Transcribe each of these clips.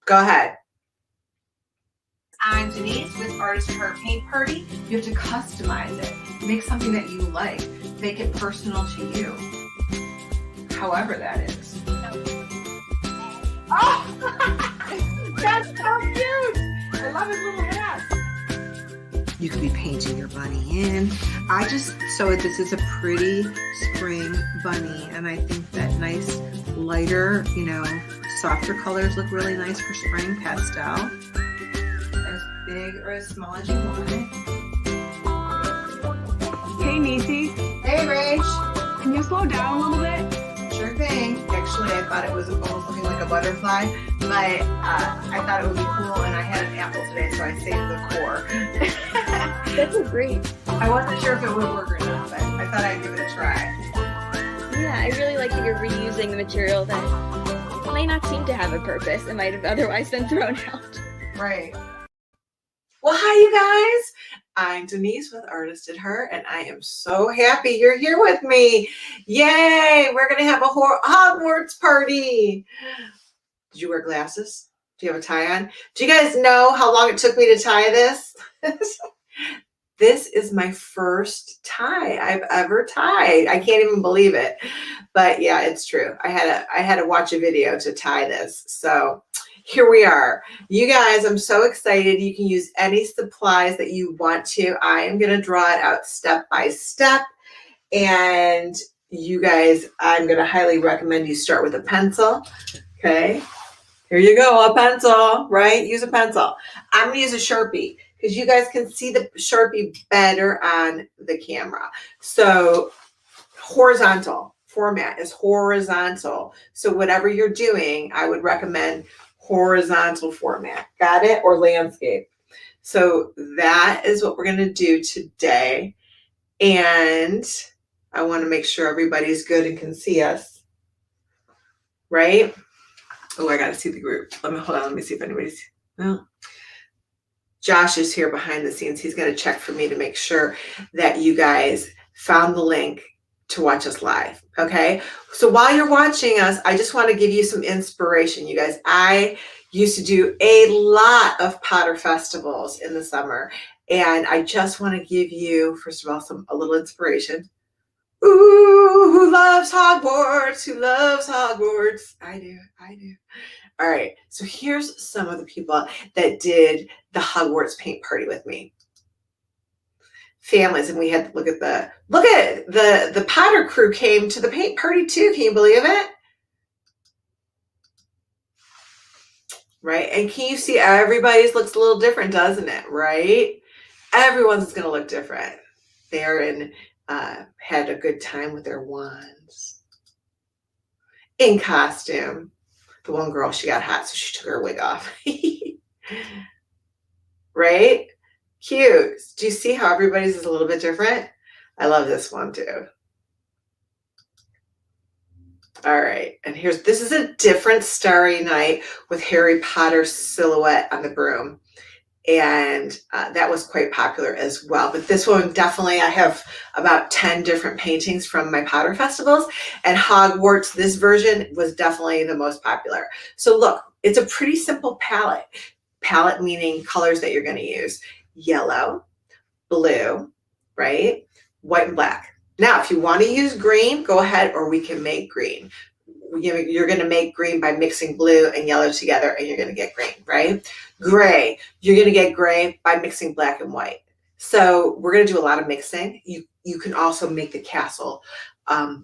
Go ahead. I'm Denyse with Artist Her Paint Party. You have to customize it. Make something that you like. Make it personal to you. However that is. Oh! That's so cute! I love his little hat. You could be painting your bunny in. So this is a pretty spring bunny, and I think that nice lighter, softer colors look really nice for spring pastel. As big or as small as you want it. Hey, Nisi. Hey, Rach. Can you slow down a little bit? Sure thing. Actually, I thought it was almost looking like a butterfly, but I thought it would be cool, and I had an apple today, so I saved the core. That's great. I wasn't sure if it would work or not, but I thought I'd give it a try. Yeah, I really like that you're reusing the material that might not seem to have a purpose. It might have otherwise been thrown out. Right. Well, hi, you guys. I'm Denyse with Artist Her, and I am so happy you're here with me. Yay! We're going to have a Hogwarts party. Did you wear glasses? Do you have a tie on? Do you guys know how long it took me to tie this? This is my first tie I've ever tied. I can't even believe it. But yeah, it's true. I had to watch a video to tie this. So here we are. You guys, I'm so excited. You can use any supplies that you want to. I am going to draw it out step by step. And you guys, I'm going to highly recommend you start with a pencil. Okay. Here you go, a pencil, right? Use a pencil. I'm going to use a Sharpie because you guys can see the Sharpie better on the camera. So horizontal format is horizontal. So whatever you're doing, I would recommend horizontal format. Got it? Or landscape. So that is what we're going to do today. And I want to make sure everybody's good and can see us. Right? Oh, I got to see the group. Hold on. Let me see if anybody's. Well, Josh is here behind the scenes. He's going to check for me to make sure that you guys found the link to watch us live. Okay. So while you're watching us, I just want to give you some inspiration, you guys. I used to do a lot of Potter festivals in the summer, and I just want to give you, first of all, a little inspiration. Ooh, who loves Hogwarts? Who loves Hogwarts? I do. All right. So here's some of the people that did the Hogwarts paint party with me. Families, and we had to look at the Potter crew came to the paint party too. Can you believe it? Right? And can you see everybody's looks a little different, doesn't it? Right? Everyone's going to look different. They're had a good time with their wands. In costume. The one girl, she got hot, so she took her wig off. Right? Cute. Do you see how everybody's is a little bit different? I love this one too. All right. And this is a different Starry night with Harry Potter silhouette on the broom. And that was quite popular as well. But this one definitely, I have about 10 different paintings from my Potter festivals, and Hogwarts, this version was definitely the most popular. So look, it's a pretty simple palette. Palette meaning colors that you're going to use. Yellow, blue, right? White and black. Now, if you want to use green, go ahead, or we can make green. You're going to make green by mixing blue and yellow together, and you're going to get green, right? Gray, you're going to get gray by mixing black and white. So we're going to do a lot of mixing. You can also make the castle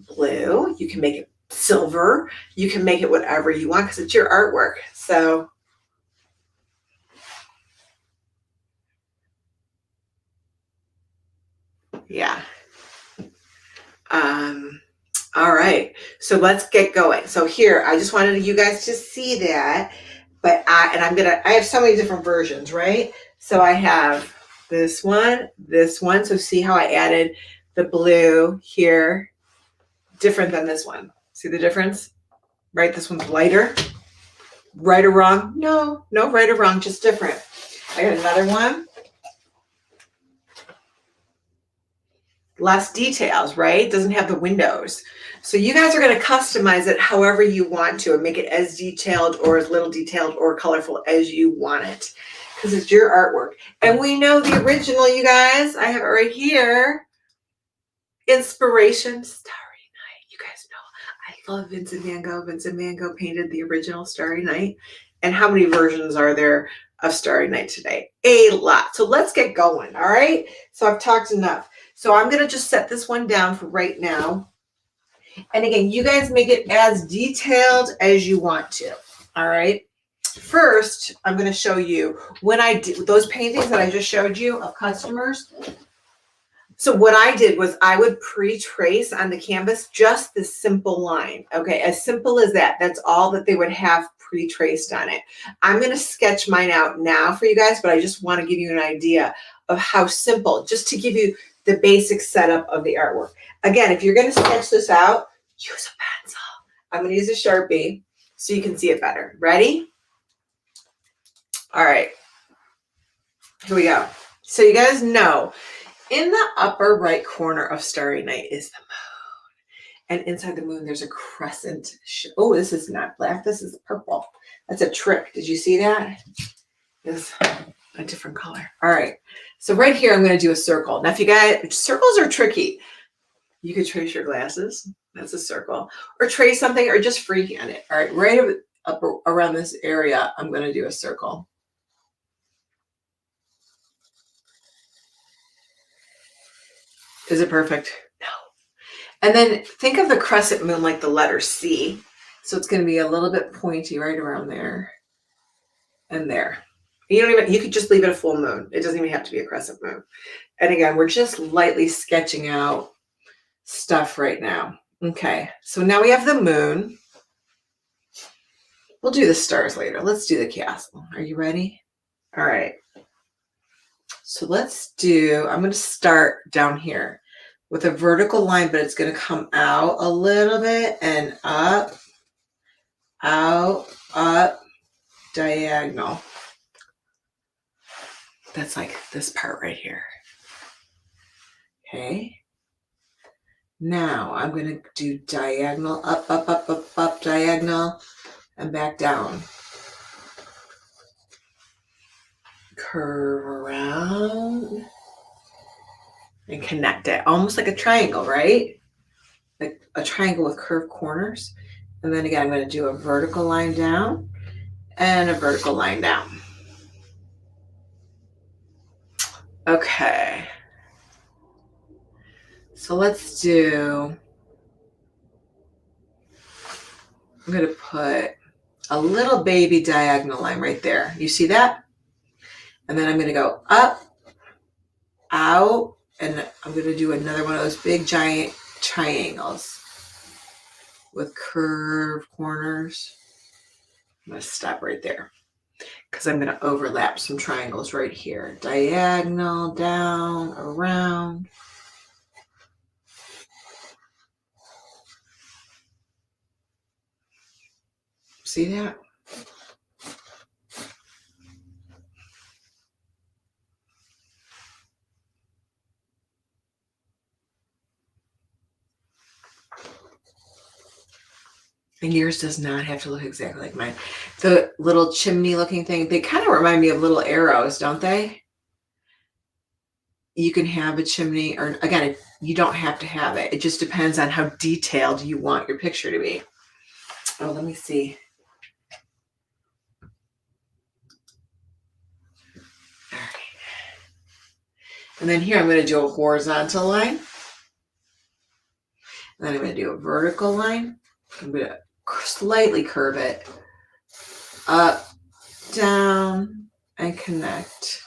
blue. You can make it silver. You can make it whatever you want because it's your artwork. So yeah. All right, so let's get going. So here, I just wanted you guys to see that, but I have so many different versions, right? So I have this one. So see how I added the blue here, different than this one. See the difference, right? This one's lighter. Right or wrong? No right or wrong, just different. I got another one. less details, right? It doesn't have the windows. So you guys are going to customize it however you want to and make it as detailed or as little detailed or colorful as you want it, because it's your artwork. And we know the original, you guys. I have it right here. Inspiration, Starry Night. You guys know I love Vincent van Gogh. Vincent van Gogh painted the original Starry Night. And how many versions are there of Starry Night today? A lot. So let's get going, all right? So I've talked enough. So I'm going to just set this one down for right now. And again, you guys make it as detailed as you want to, all right? First, I'm going to show you when I did those paintings that I just showed you of customers. So what I did was I would pre-trace on the canvas just this simple line, okay? As simple as that. That's all that they would have pre-traced on it. I'm going to sketch mine out now for you guys, but I just want to give you an idea of how simple, just to give you the basic setup of the artwork. Again, if you're going to sketch this out, use a pencil. I'm going to use a Sharpie so you can see it better. Ready? All right. Here we go. So you guys know, in the upper right corner of Starry Night is the moon. And inside the moon, there's a crescent. Oh, this is not black. This is purple. That's a trick. Did you see that? It's a different color. All right. So right here, I'm going to do a circle. Now, if you guys, circles are tricky. You could trace your glasses. That's a circle. Or trace something or just freehand it. All right. Right up around this area, I'm going to do a circle. Is it perfect? No. And then think of the crescent moon like the letter C. So it's going to be a little bit pointy right around there and there. You could just leave it a full moon. It doesn't even have to be a crescent moon. And again, we're just lightly sketching out stuff right now. Okay. So now we have the moon. We'll do the stars later. Let's do the castle. Are you ready? All right. So I'm going to start down here with a vertical line, but it's going to come out a little bit and up, out, up, diagonal. That's like this part right here. Okay. Now I'm going to do diagonal, up, up, up, up, up, diagonal, and back down. Curve around and connect it, almost like a triangle, right? Like a triangle with curved corners. And then again, I'm going to do a vertical line down and a vertical line down. Okay. So I'm going to put a little baby diagonal line right there. You see that? And then I'm going to go up, out, and I'm going to do another one of those big giant triangles with curved corners. I'm going to stop right there because I'm going to overlap some triangles right here. Diagonal, down, around. See that? And yours does not have to look exactly like mine. The little chimney looking thing, they kind of remind me of little arrows, don't they? You can have a chimney, or again, you don't have to have it. It just depends on how detailed you want your picture to be. Oh, let me see. All right. And then here I'm going to do a horizontal line. And then I'm going to do a vertical line. I'm going to slightly curve it up, down, and connect.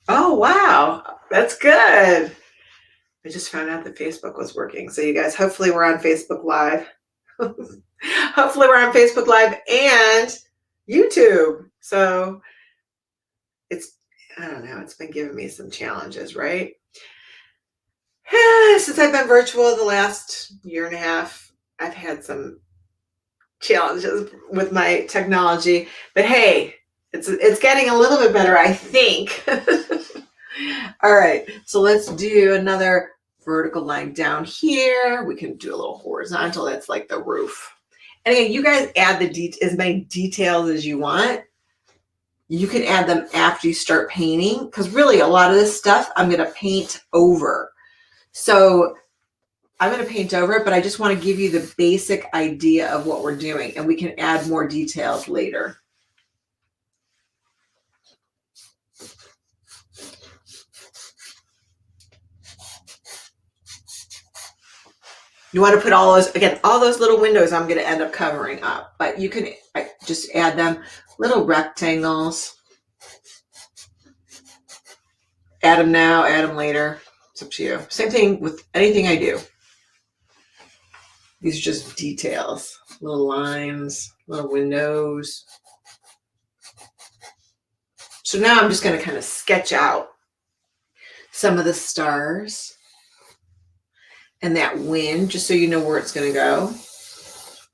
Oh, wow. That's good. I just found out that Facebook was working. So you guys, hopefully we're on Facebook Live. Hopefully we're on Facebook Live and YouTube. So I don't know, it's been giving me some challenges, right? Since I've been virtual the last year and a half, I've had some challenges with my technology. But hey, It's getting a little bit better, I think. All right, so let's do another vertical line down here. We can do a little horizontal. That's like the roof. And again, you guys add as many details as you want. You can add them after you start painting, because really a lot of this stuff I'm going to paint over. So I'm going to paint over it, but I just want to give you the basic idea of what we're doing, and we can add more details later. You want to put all those little windows I'm going to end up covering up, but you can just add them, little rectangles. Add them now, add them later. It's up to you. Same thing with anything I do. These are just details, little lines, little windows. So now I'm just going to kind of sketch out some of the stars and that wind, just so you know where it's going to go.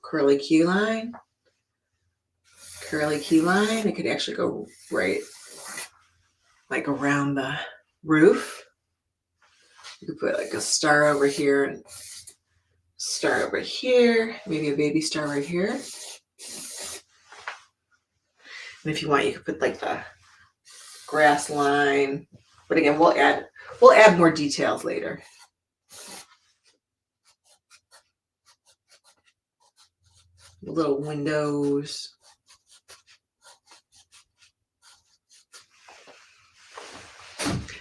Curly key line, curly key line. It could actually go right like around the roof. You could put like a star over here and star over here, maybe a baby star right here. And if you want, you could put like the grass line. But again, we'll add more details later. Little windows.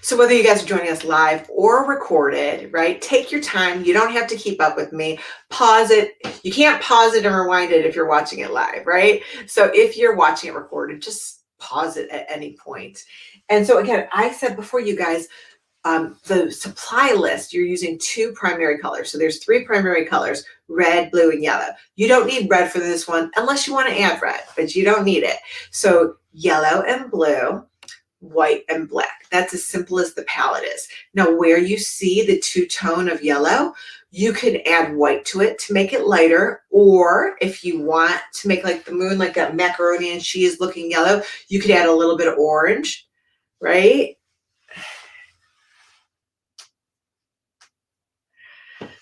So whether you guys are joining us live or recorded, right? Take your time. You don't have to keep up with me. Pause it. You can't pause it and rewind it if you're watching it live, right? So if you're watching it recorded, just pause it at any point. And so again, I said before, you guys, the supply list, you're using 2 primary colors. So there's 3 primary colors, red, blue, and yellow. You don't need red for this one unless you want to add red, but you don't need it. So yellow and blue, white and black. That's as simple as the palette is. Now, where you see the 2-tone of yellow, you can add white to it to make it lighter, or if you want to make like the moon, like that macaroni and cheese looking yellow, you could add a little bit of orange, right?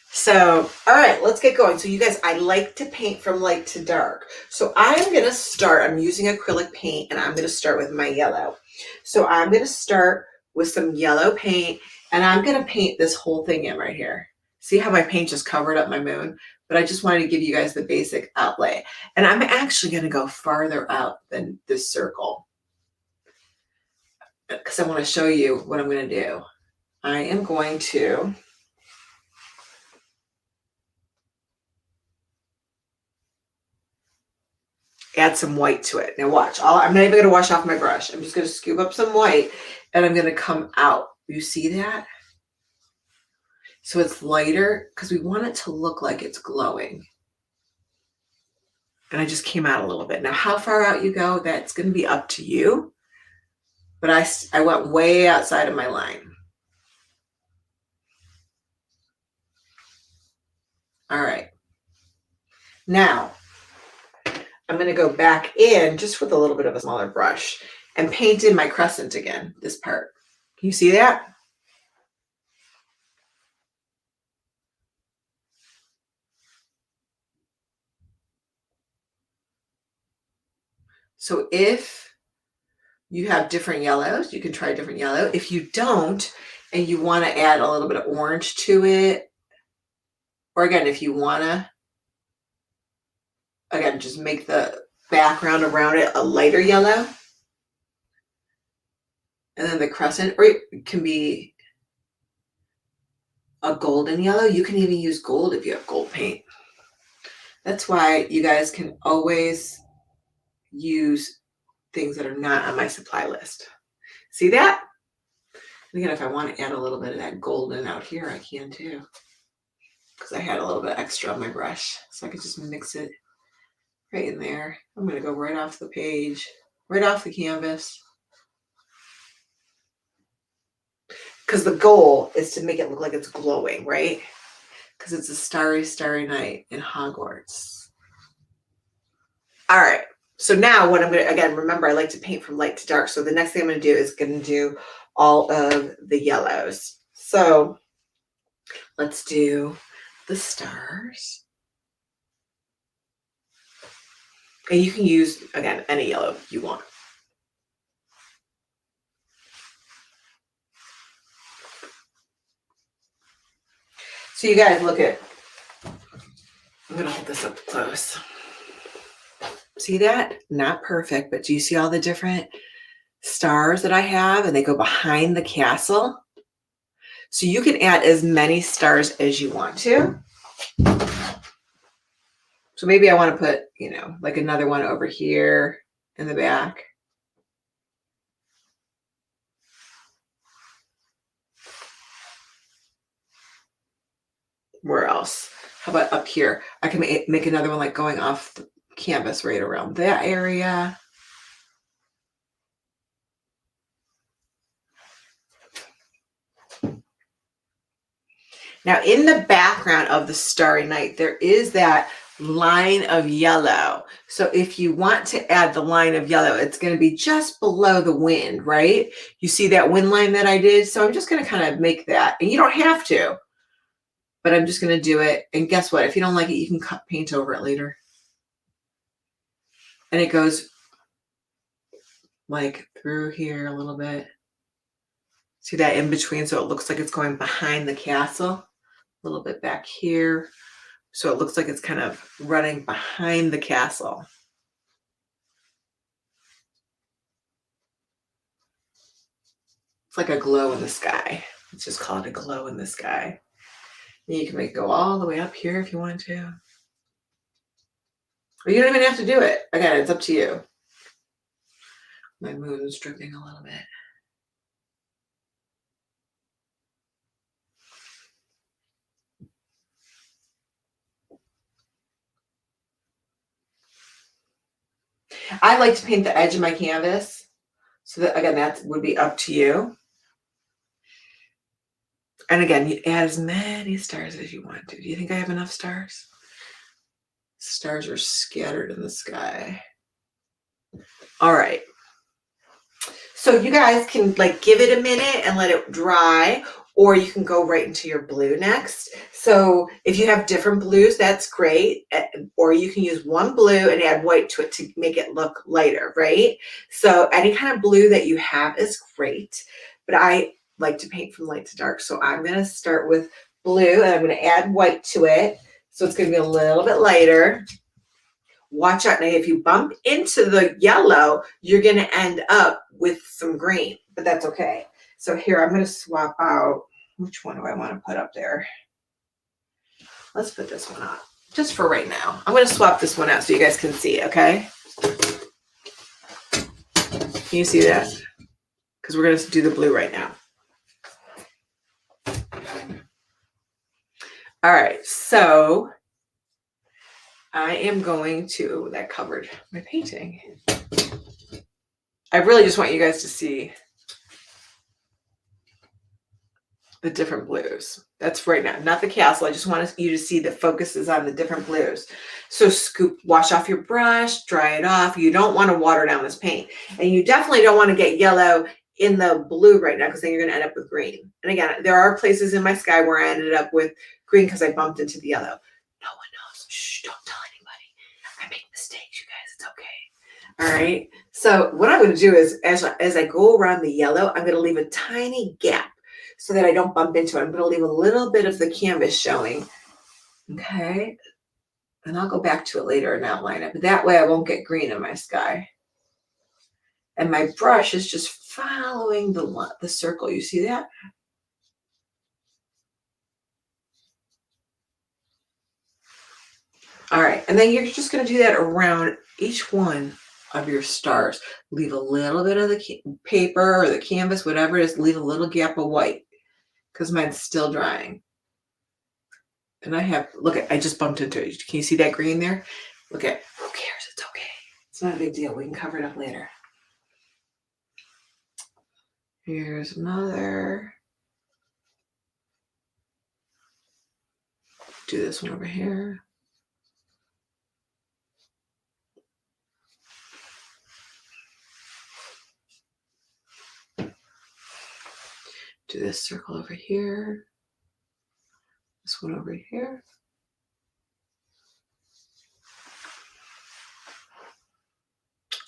So, all right, let's get going. So you guys, I like to paint from light to dark. So I'm going to start, I'm using acrylic paint, and I'm going to start with my yellow. So I'm going to start with some yellow paint, and I'm going to paint this whole thing in right here. See how my paint just covered up my moon? But I just wanted to give you guys the basic outlay. And I'm actually going to go farther out than this circle, because I want to show you what I'm going to do. I am going to add some white to it. Now watch, I'm not even going to wash off my brush. I'm just going to scoop up some white, and I'm going to come out. You see that? So it's lighter because we want it to look like it's glowing. And I just came out a little bit. Now how far out you go, that's going to be up to you. But I went way outside of my line. All right. Now, I'm going to go back in just with a little bit of a smaller brush and paint in my crescent again, this part. Can you see that? So if you have different yellows, you can try a different yellow. If you don't, and you want to add a little bit of orange to it, or again, if you want to, again, just make the background around it a lighter yellow. And then the crescent, or it can be a golden yellow. You can even use gold if you have gold paint. That's why you guys can always use things that are not on my supply list. See that? And again, if I want to add a little bit of that golden out here, I can too, because I had a little bit extra on my brush. So I could just mix it right in there. I'm going to go right off the page, right off the canvas. Because the goal is to make it look like it's glowing, right? Because it's a starry, starry night in Hogwarts. All right. So now what I'm going to, again, remember I like to paint from light to dark. So the next thing I'm going to do is going to do all of the yellows. So let's do the stars. And you can use, again, any yellow you want. So you guys look at, I'm going to hold this up close. See that? Not perfect, but do you see all the different stars that I have? And they go behind the castle. So you can add as many stars as you want to. So maybe I want to put, you know, like another one over here in the back. Where else? How about up here? I can make another one like going off the canvas right around that area. Now in the background of the Starry Night, there is that line of yellow. So if you want to add the line of yellow, it's going to be just below the wind, right? You see that wind line that I did? So I'm just going to kind of make that, and you don't have to, but I'm just going to do it. And guess what? If you don't like it, you can paint over it later. And it goes like through here a little bit. See that in between? So it looks like it's going behind the castle, a little bit back here. So it looks like it's kind of running behind the castle. It's like a glow in the sky. Let's just call it a glow in the sky. And you can make it go all the way up here if you want to. Or you don't even have to do it. Again, it's up to you. My moon's dripping a little bit. I like to paint the edge of my canvas. So that, again, that would be up to you. And again, you add as many stars as you want to. Do you think I have enough stars? Stars are scattered in the sky. All right. So you guys can like give it a minute and let it dry, or you can go right into your blue next. So if you have different blues, that's great. Or you can use one blue and add white to it to make it look lighter, right? So any kind of blue that you have is great, but I like to paint from light to dark. So I'm going to start with blue and I'm going to add white to it. So it's going to be a little bit lighter. Watch out. Now, if you bump into the yellow, you're going to end up with some green, but that's okay. So here, I'm going to swap out. Which one do I want to put up there? Let's put this one on just for right now. I'm going to swap this one out so you guys can see, okay? Can you see that? Because we're going to do the blue right now. All right, so I am going to, that covered my painting. I really just want you guys to see the different blues. That's right now, not the castle. I just want you to see the focus is on the different blues. So wash off your brush, dry it off. You don't want to water down this paint. And you definitely don't want to get yellow in the blue right now, because then you're going to end up with green. And again, there are places in my sky where I ended up with green because I bumped into the yellow. No one knows. Shh, don't tell anybody. I make mistakes, you guys. It's okay. All right. So what I'm going to do is, as I go around the yellow, I'm going to leave a tiny gap so that I don't bump into it. I'm going to leave a little bit of the canvas showing. Okay. And I'll go back to it later and outline it. But that way I won't get green in my sky. And my brush is just following the circle. You see that? All right. And then you're just going to do that around each one of your stars. Leave a little bit of the paper or the canvas, whatever it is, leave a little gap of white because mine's still drying. And I have, look at, I just bumped into it. Can you see that green there? Look at, who cares? It's okay. It's not a big deal. We can cover it up later. Here's another. Do this one over here. Do this circle over here. This one over here.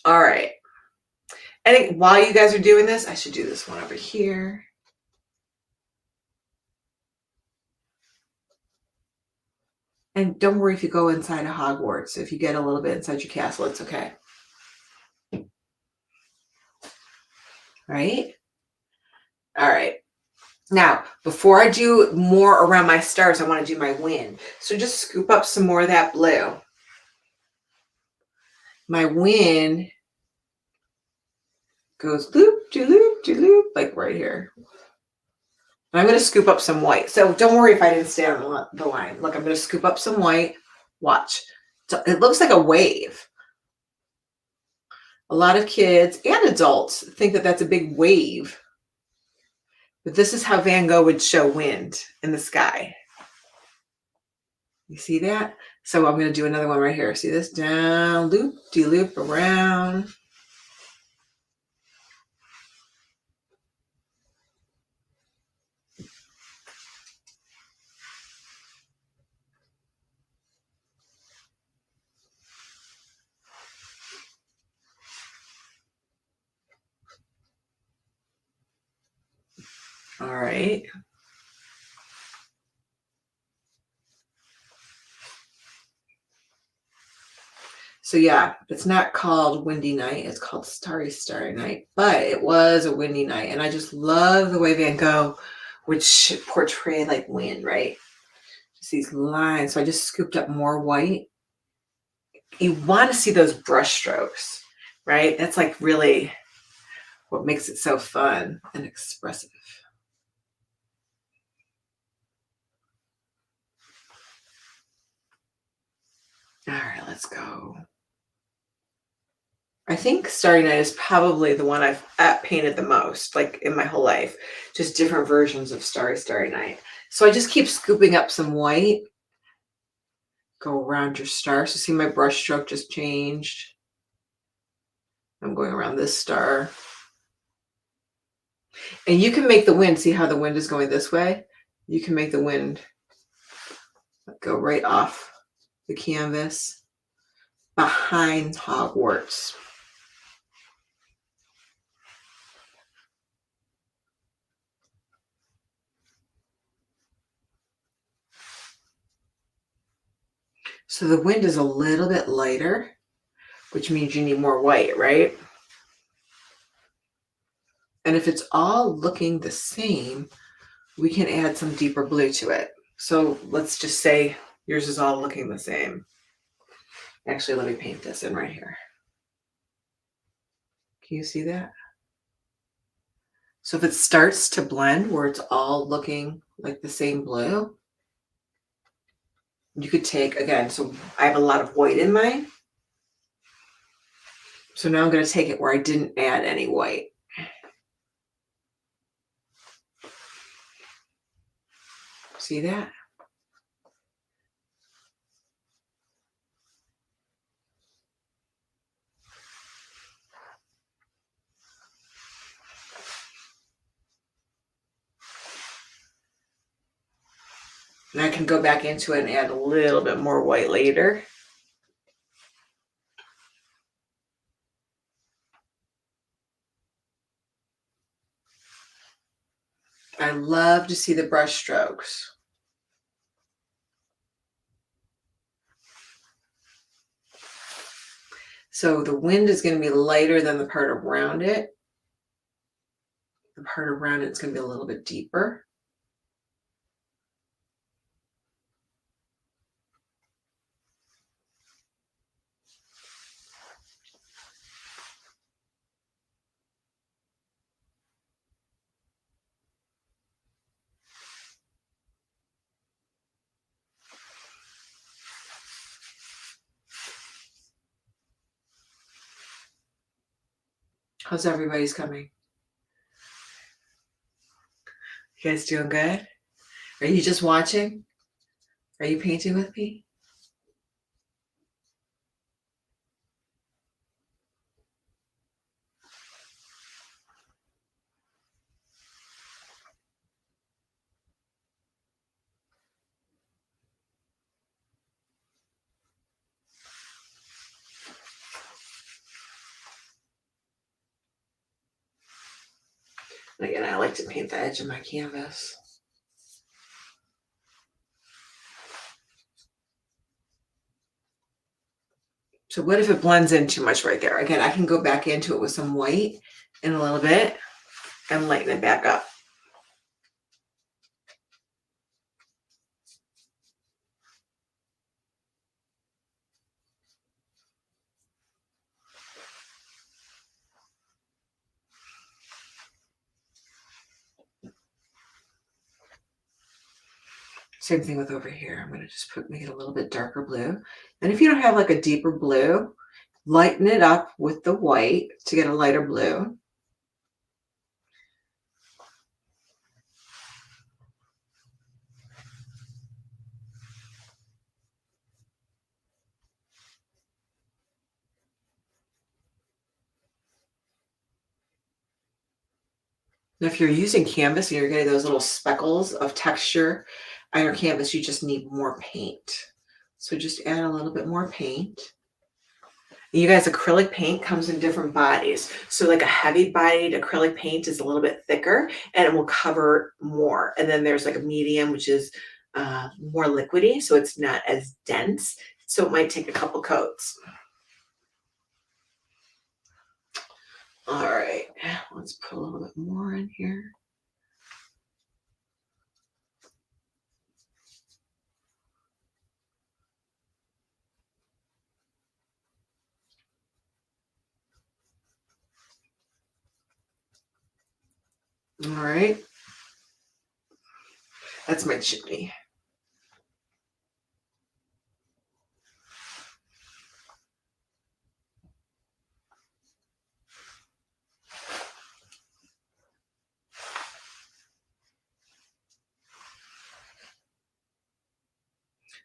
All right. I think while you guys are doing this, I should do this one over here. And don't worry if you go inside of Hogwarts. If you get a little bit inside your castle, it's okay. Right? All right. Now, before I do more around my stars, I want to do my wind. So just scoop up some more of that blue. My wind goes loop de loop de loop, like right here. And I'm going to scoop up some white. So don't worry if I didn't stay on the line. Look, I'm going to scoop up some white. Watch. So it looks like a wave. A lot of kids and adults think that that's a big wave. But this is how Van Gogh would show wind in the sky. You see that? So I'm going to do another one right here. See this? Down, loop, de-loop, around. All right. So yeah, it's not called Windy Night. It's called Starry, Starry Night. But it was a windy night. And I just love the way Van Gogh would portray like wind, right? Just these lines. So I just scooped up more white. You want to see those brush strokes, right? That's like really what makes it so fun and expressive. All right, let's go. I think Starry Night is probably the one I've painted the most, like in my whole life. Just different versions of Starry, Starry Night. So I just keep scooping up some white. Go around your star. So see my brush stroke just changed. I'm going around this star. And you can make the wind, see how the wind is going this way? You can make the wind go right off the canvas behind Hogwarts. So the wind is a little bit lighter, which means you need more white, right? And if it's all looking the same, we can add some deeper blue to it. So let's just say yours is all looking the same. Actually, let me paint this in right here. Can you see that? So if it starts to blend where it's all looking like the same blue, you could take, again, so I have a lot of white in mine. So now I'm going to take it where I didn't add any white. See that? And I can go back into it and add a little bit more white later. I love to see the brush strokes. So the wind is going to be lighter than the part around it. The part around it's going to be a little bit deeper. How's everybody's coming? You guys doing good? Are you just watching? Are you painting with me? And again, I like to paint the edge of my canvas. So what if it blends in too much right there? Again, I can go back into it with some white in a little bit and lighten it back up. Same thing with over here. I'm going to just make it a little bit darker blue. And if you don't have like a deeper blue, lighten it up with the white to get a lighter blue. And if you're using canvas and you're getting those little speckles of texture on your canvas, you just need more paint. So just add a little bit more paint. You guys, acrylic paint comes in different bodies. So like a heavy bodied acrylic paint is a little bit thicker and it will cover more. And then there's like a medium, which is more liquidy, so it's not as dense. So it might take a couple coats. All right, let's put a little bit more in here. All right, that's my chimney.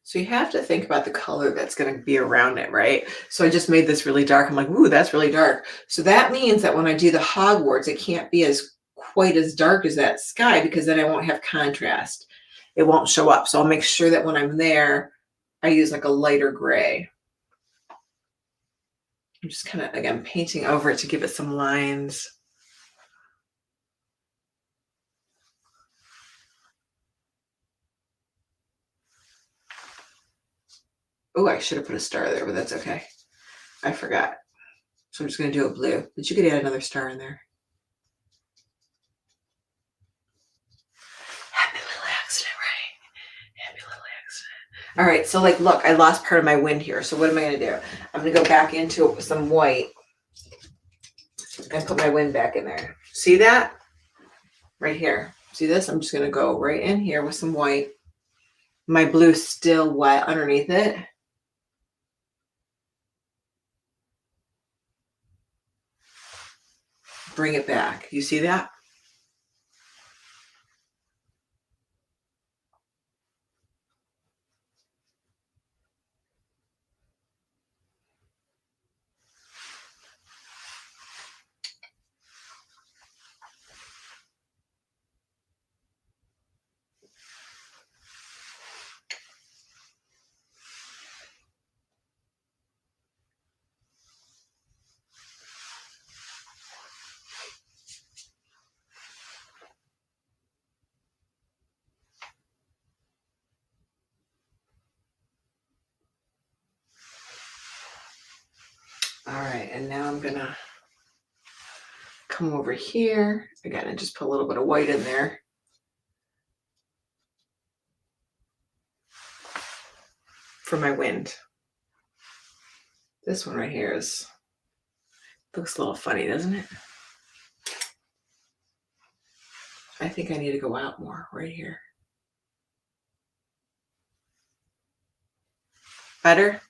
So you have to think about the color that's going to be around it, right? So I just made this really dark. I'm like, ooh, that's really dark. So that means that when I do the Hogwarts, it can't be as quite as dark as that sky because then I won't have contrast. It won't show up. So I'll make sure that when I'm there, I use like a lighter gray. I'm just kind of, again, painting over it to give it some lines. Oh, I should have put a star there, but that's okay. I forgot. So I'm just going to do a blue, but you could add another star in there. Happy little accident, right? Happy little accident. All right, so like, look, I lost part of my wind here. So what am I going to do? I'm going to go back into it with some white and put my wind back in there. See that? Right here. See this? I'm just going to go right in here with some white. My blue's still wet underneath it. Bring it back. You see that? All right, and now I'm gonna come over here again and just put a little bit of white in there. For my wind. This one right here looks a little funny, doesn't it? I think I need to go out more right here. Better?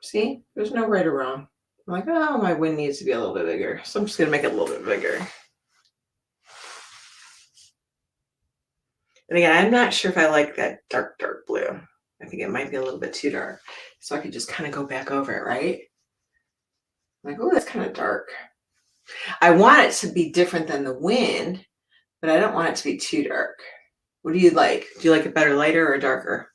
See, there's no right or wrong. I'm like, oh, my wind needs to be a little bit bigger. So I'm just gonna make it a little bit bigger. And again, I'm not sure if I like that dark, dark blue. I think it might be a little bit too dark. So I could just kind of go back over it, right? I'm like, oh, that's kind of dark. I want it to be different than the wind, but I don't want it to be too dark. What do you like? Do you like it better lighter or darker?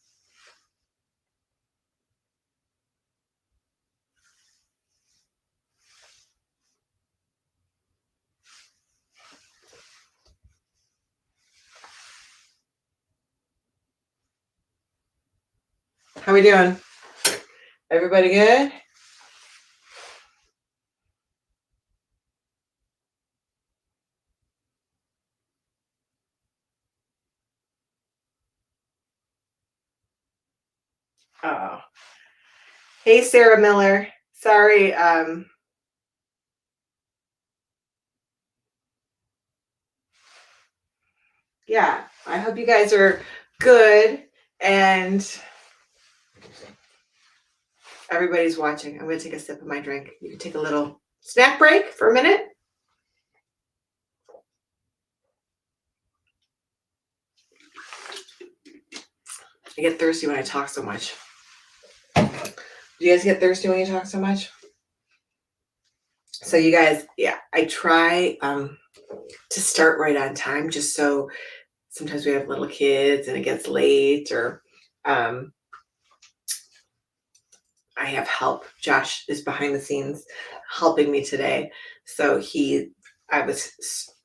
How we doing? Everybody good? Oh. Hey, Sarah Miller. Sorry. Yeah, I hope you guys are good and everybody's watching. I'm going to take a sip of my drink. You can take a little snack break for a minute. I get thirsty when I talk so much. Do you guys get thirsty when you talk so much? So you guys, yeah, I try to start right on time, just so sometimes we have little kids and it gets late, or I have help. Josh is behind the scenes helping me today. So I was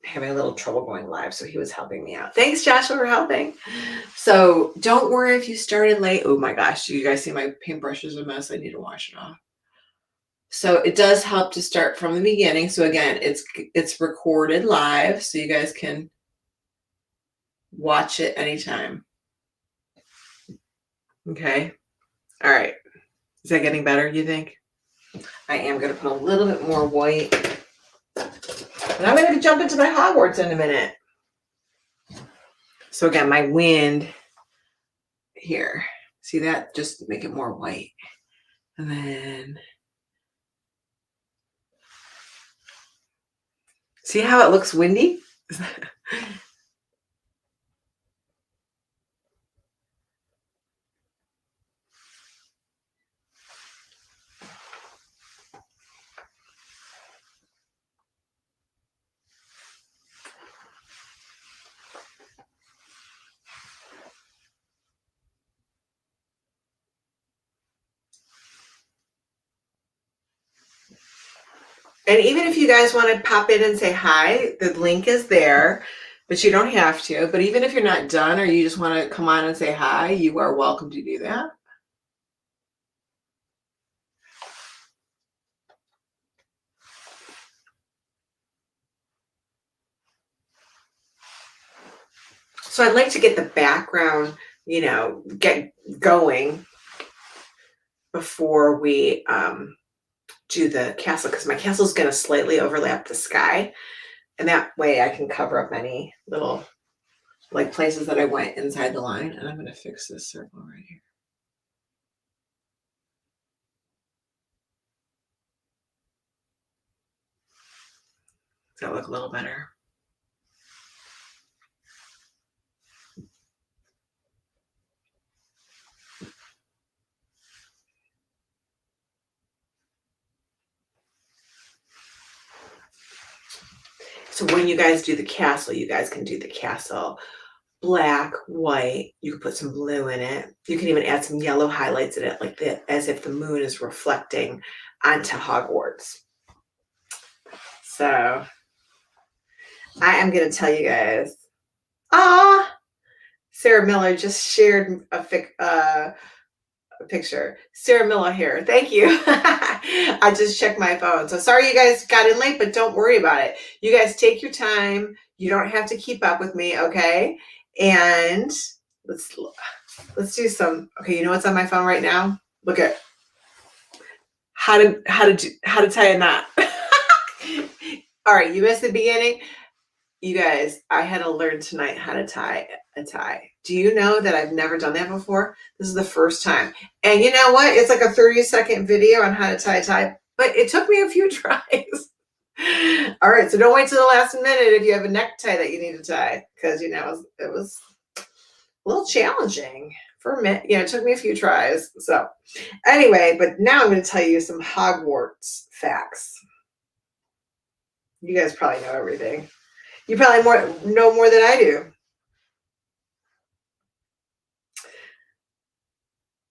having a little trouble going live, so he was helping me out. Thanks, Josh, for helping. So don't worry if you started late. Oh my gosh, you guys see my paintbrush is a mess. I need to wash it off. So it does help to start from the beginning. So again, it's recorded live, so you guys can watch it anytime. Okay. All right. Is that getting better, you think? I am going to put a little bit more white. And I'm going to jump into my Hogwarts in a minute. So again, my wind here. See that? Just make it more white. And then see how it looks windy? And even if you guys want to pop in and say hi, the link is there, but you don't have to. But even if you're not done or you just want to come on and say hi, you are welcome to do that. So I'd like to get the background, get going before we do the castle, because my castle is going to slightly overlap the sky, and that way I can cover up any little places that I went inside the line. And I'm going to fix this circle right here. Does that look a little better? So when you guys do the castle, you guys can do the castle black, white. You can put some blue in it. You can even add some yellow highlights in it, like that, as if the moon is reflecting onto Hogwarts. So I am going to tell you guys. Sarah Miller just shared a picture. Sarah Miller here. Thank you. I just checked my phone. So sorry you guys got in late, but don't worry about it. You guys take your time. You don't have to keep up with me, okay? And let's do some. Okay, you know what's on my phone right now? Look at how to tie a knot. All right, you missed the beginning. You guys, I had to learn tonight how to tie a tie. Do you know that I've never done that before? This is the first time. And you know what? It's like a 30-second video on how to tie a tie, but it took me a few tries. All right, so don't wait till the last minute if you have a necktie that you need to tie, because it was a little challenging for a minute. It took me a few tries. So anyway, but now I'm going to tell you some Hogwarts facts. You guys probably know everything. You probably know more than I do.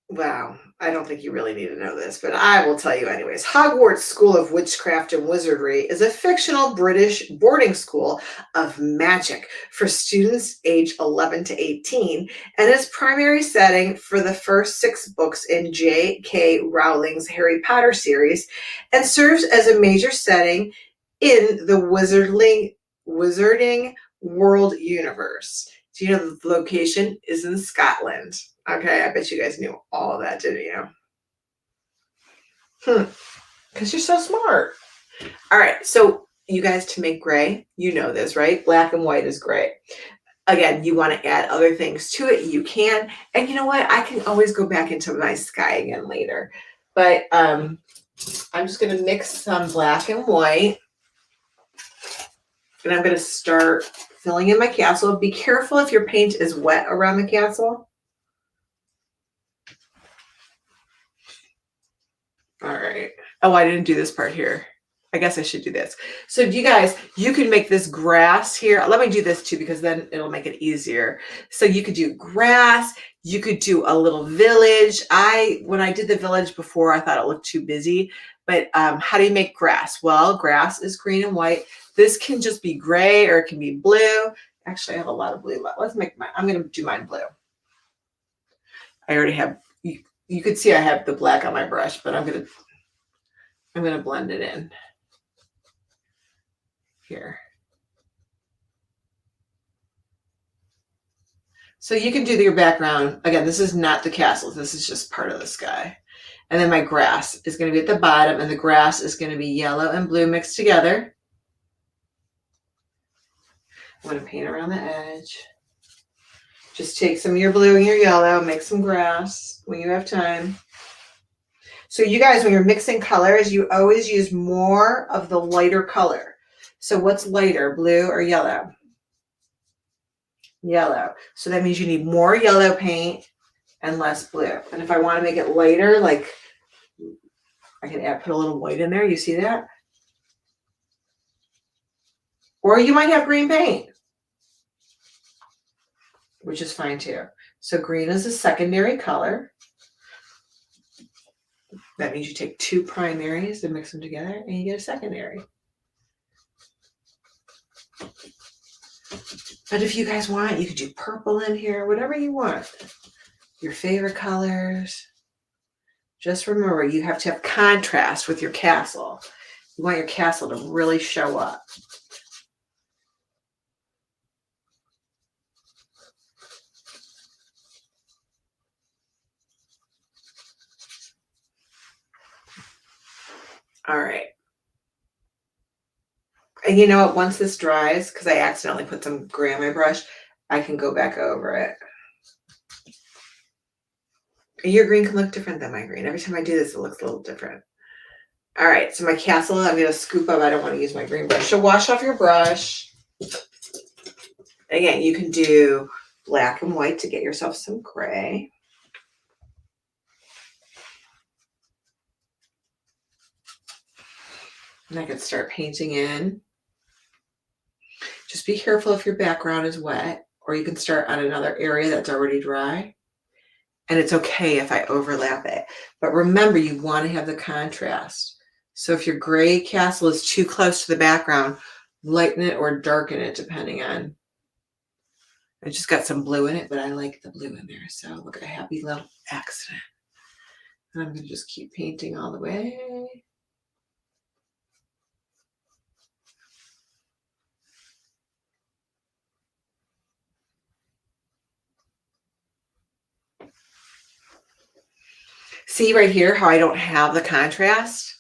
Wow, I don't think you really need to know this, but I will tell you anyways. Hogwarts School of Witchcraft and Wizardry is a fictional British boarding school of magic for students aged 11 to 18 and its primary setting for the first 6 books in J.K. Rowling's Harry Potter series and serves as a major setting in the Wizarding World universe. Do you know the location is in Scotland? Okay, I bet you guys knew all of that, didn't you? Because you're so smart. All right, so you guys, to make gray, you know this, right? Black and white is gray. Again, you want to add other things to it, you can. And you know what? I can always go back into my sky again later. But I'm just going to mix some black and white. And I'm going to start filling in my castle. Be careful if your paint is wet around the castle. All right. Oh, I didn't do this part here. I guess I should do this. So you guys, you can make this grass here. Let me do this too, because then it'll make it easier. So you could do grass. You could do a little village. When I did the village before, I thought it looked too busy. But how do you make grass? Well, grass is green and white. This can just be gray or it can be blue. Actually, I have a lot of blue left. Let's make mine. I'm going to do mine blue. I already have. You could see I have the black on my brush, but I'm gonna blend it in here. So you can do your background. Again, this is not the castle. This is just part of the sky. And then my grass is going to be at the bottom, and the grass is going to be yellow and blue mixed together. I'm going to paint around the edge. Just take some of your blue and your yellow, make some grass when you have time. So you guys, when you're mixing colors, you always use more of the lighter color. So what's lighter, blue or yellow? Yellow. So that means you need more yellow paint and less blue. And if I want to make it lighter, like I can put a little white in there. You see that? Or you might have green paint, which is fine too. So green is a secondary color. That means you take 2 primaries and mix them together and you get a secondary. But if you guys want, you could do purple in here, whatever you want. Your favorite colors. Just remember, you have to have contrast with your castle. You want your castle to really show up. All right. And you know what? Once this dries, because I accidentally put some gray on my brush, I can go back over it. Your green can look different than my green. Every time I do this, it looks a little different. All right, so my castle, I'm going to scoop up. I don't want to use my green brush. So wash off your brush. Again, you can do black and white to get yourself some gray. And I could start painting in. Just be careful if your background is wet, or you can start on another area that's already dry. And it's okay if I overlap it. But remember, you want to have the contrast. So if your gray castle is too close to the background, lighten it or darken it depending on. I just got some blue in it, but I like the blue in there. So look at a happy little accident. And I'm going to just keep painting all the way. See right here how I don't have the contrast?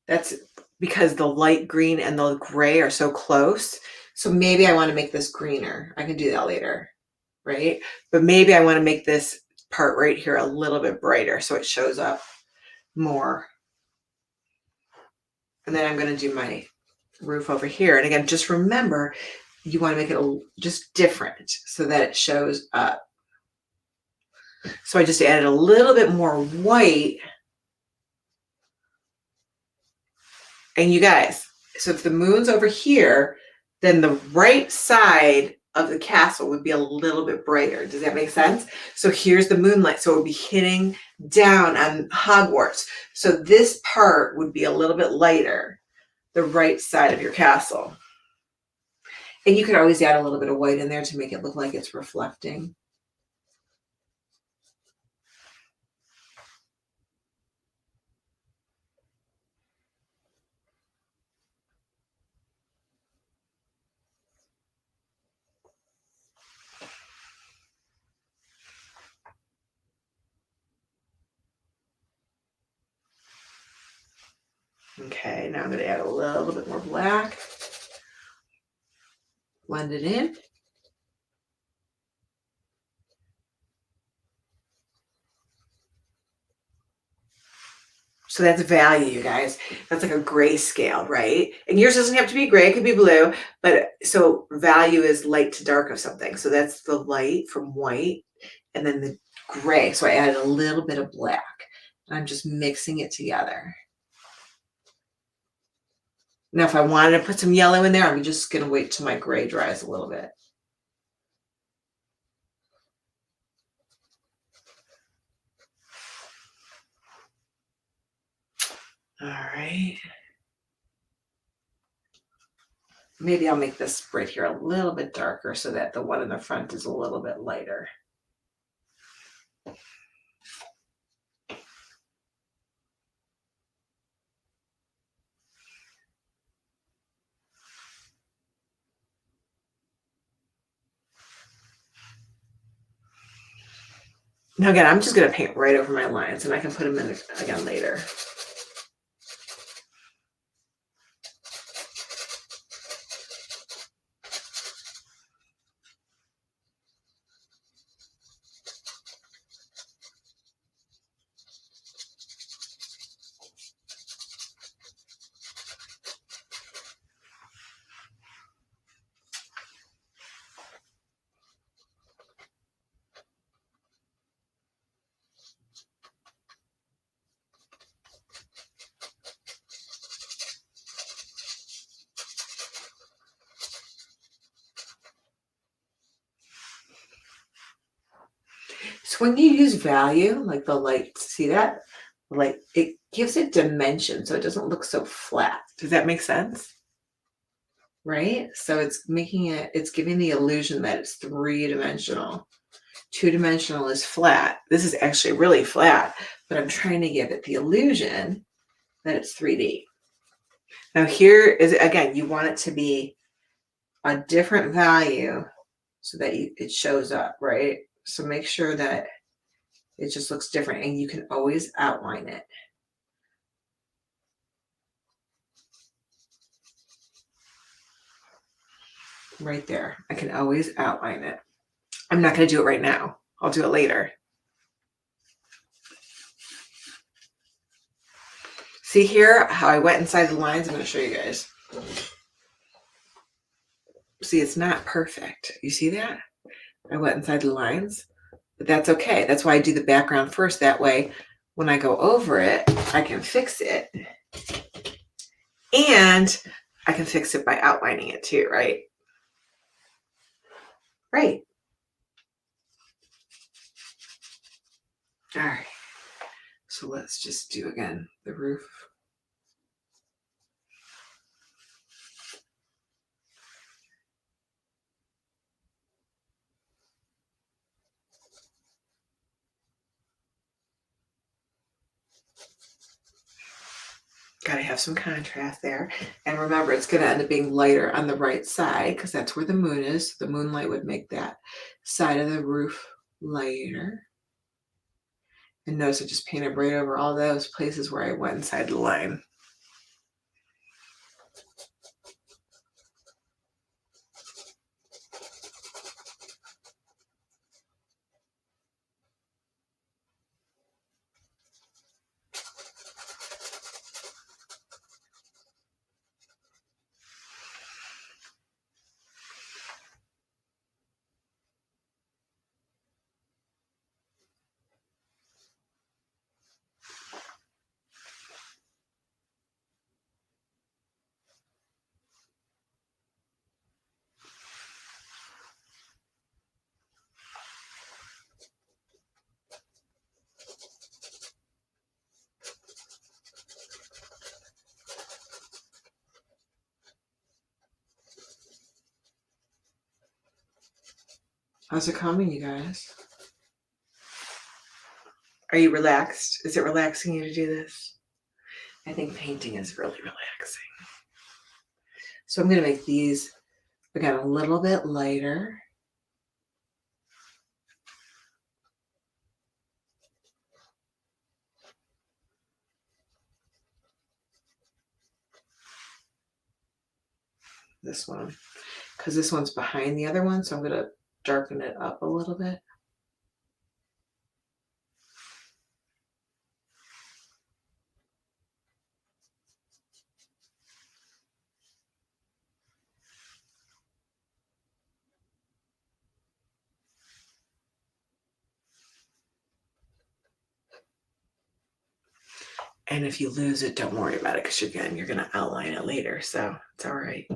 That's because the light green and the gray are so close. So maybe I want to make this greener. I can do that later, right? But maybe I want to make this part right here a little bit brighter so it shows up more. And then I'm going to do my roof over here. And again, just remember, you want to make it just different so that it shows up. So I just added a little bit more white. And you guys, so if the moon's over here, then the right side of the castle would be a little bit brighter. Does that make sense? So here's the moonlight. So it would be hitting down on Hogwarts. So this part would be a little bit lighter, the right side of your castle. And you could always add a little bit of white in there to make it look like it's reflecting. Okay, now I'm going to add a little bit more black. Blend it in. So that's value, you guys. That's like a gray scale, right? And yours doesn't have to be gray, it could be blue, but so value is light to dark of something. So that's the light from white and then the gray. So I added a little bit of black. And I'm just mixing it together. Now, if I wanted to put some yellow in there, I'm just going to wait till my gray dries a little bit. All right. Maybe I'll make this right here a little bit darker so that the one in the front is a little bit lighter. Now again, I'm just going to paint right over my lines and I can put them in again later. So when you use value, like the light, see that? Like it gives it dimension so it doesn't look so flat. Does that make sense? Right? So it's making it, it's giving the illusion that it's three-dimensional. Two-dimensional is flat. This is actually really flat, but I'm trying to give it the illusion that it's 3D. Now here is, again, you want it to be a different value so that it shows up, right? So make sure that it just looks different and you can always outline it. Right there. I can always outline it. I'm not going to do it right now. I'll do it later. See here how I went inside the lines? I'm going to show you guys. See, it's not perfect. You see that? I went inside the lines, but that's okay. That's why I do the background first. That way, when I go over it, I can fix it. And I can fix it by outlining it too, right? Right. All right. So let's just do again the roof. Got to have some contrast there. And remember, it's going to end up being lighter on the right side because that's where the moon is. The moonlight would make that side of the roof lighter. And notice I just painted right over all those places where I went inside the line. How's it coming, you guys? Are you relaxed? Is it relaxing you to do this? I think painting is really relaxing. So I'm going to make these, again, a little bit lighter. This one, because this one's behind the other one, so I'm going to darken it up a little bit. And if you lose it, don't worry about it, because again, you're going to outline it later, so it's all right.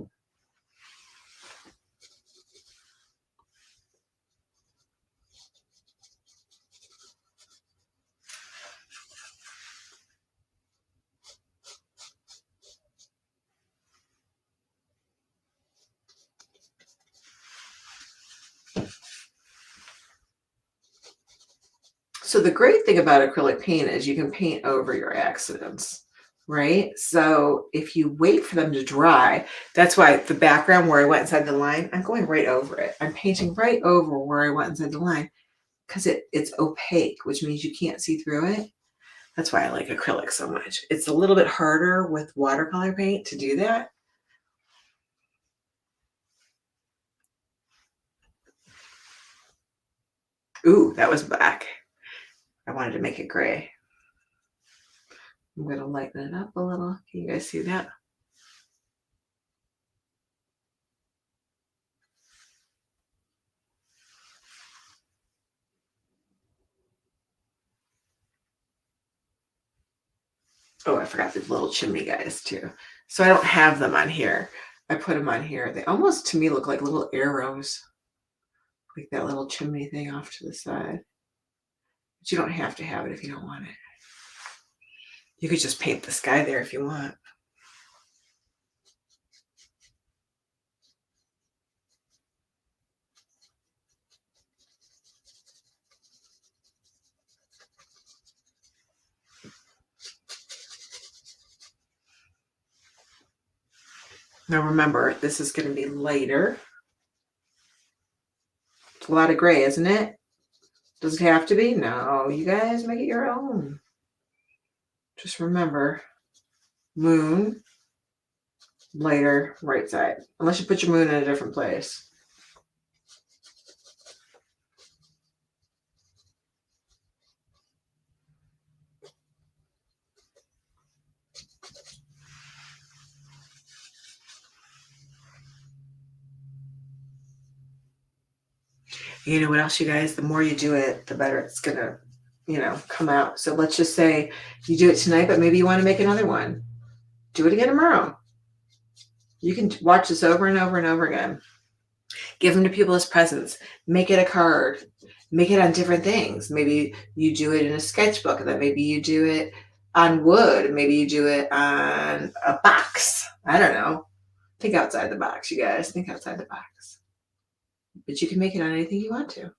So the great thing about acrylic paint is you can paint over your accidents, right? So if you wait for them to dry, that's why the background where I went inside the line, I'm going right over it. I'm painting right over where I went inside the line because it's opaque, which means you can't see through it. That's why I like acrylic so much. It's a little bit harder with watercolor paint to do that. Ooh, that was black. I wanted to make it gray. I'm going to lighten it up a little. Can you guys see that? Oh, I forgot the little chimney guys too. So I don't have them on here. I put them on here. They almost to me look like little arrows. Like that little chimney thing off to the side. But you don't have to have it if you don't want it. You could just paint the sky there if you want. Now remember, this is going to be lighter. It's a lot of gray, isn't it? Does it have to be? No, you guys make it your own. Just remember, moon, lighter, right side. Unless you put your moon in a different place. You know what else, you guys? The more you do it, the better it's going to, come out. So let's just say you do it tonight, but maybe you want to make another one. Do it again tomorrow. You can watch this over and over and over again. Give them to people as presents. Make it a card. Make it on different things. Maybe you do it in a sketchbook, and then maybe you do it on wood. Maybe you do it on a box. I don't know. Think outside the box, you guys. Think outside the box. But you can make it on anything you want to.